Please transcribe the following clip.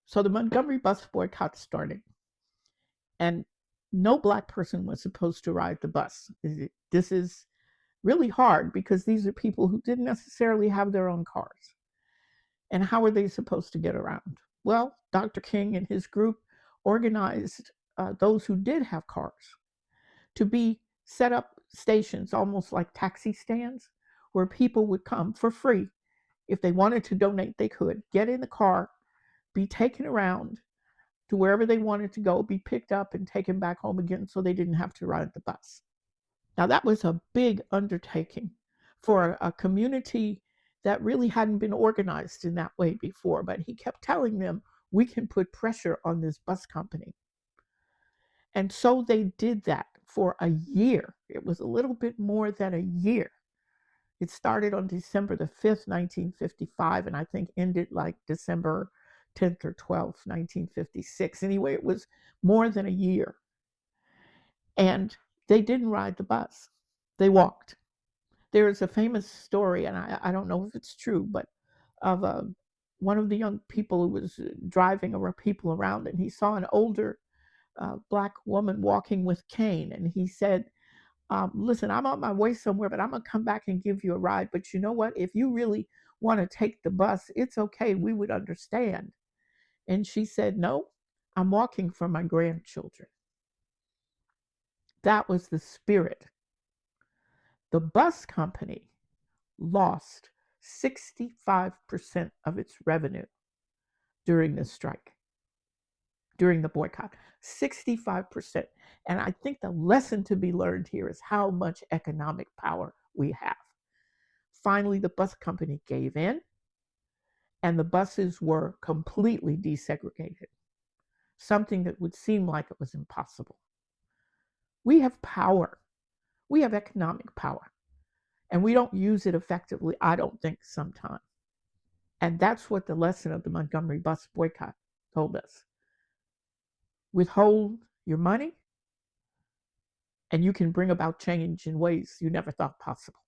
So the Montgomery bus boycott started, and no Black person was supposed to ride the bus. This is really hard because these are people who didn't necessarily have their own cars. And how are they supposed to get around? Well, Dr. King and his group organized those who did have cars to be set up stations, almost like taxi stands, where people would come for free. If they wanted to donate, they could get in the car, be taken around to wherever they wanted to go, be picked up and taken back home again so they didn't have to ride the bus. Now, that was a big undertaking for a community that really hadn't been organized in that way before. But he kept telling them, we can put pressure on this bus company. And so they did that for a year. It was a little bit more than a year. It started on December the 5th, 1955, and I think ended like December 10th or 12th, 1956. Anyway, it was more than a year. And they didn't ride the bus, they walked. There is a famous story, and I don't know if it's true, but of one of the young people who was driving people around, and he saw an older Black woman walking with cane, and he said, listen, I'm on my way somewhere, but I'm going to come back and give you a ride. But you know what? If you really want to take the bus, it's okay. We would understand. And she said, no, I'm walking for my grandchildren. That was the spirit. The bus company lost 65% of its revenue during this strike, during the boycott. 65%. And I think the lesson to be learned here is how much economic power we have. Finally, the bus company gave in, and the buses were completely desegregated, something that would seem like it was impossible. We have power. We have economic power. And we don't use it effectively, I don't think, sometimes. And that's what the lesson of the Montgomery bus boycott told us. Withhold your money, and you can bring about change in ways you never thought possible.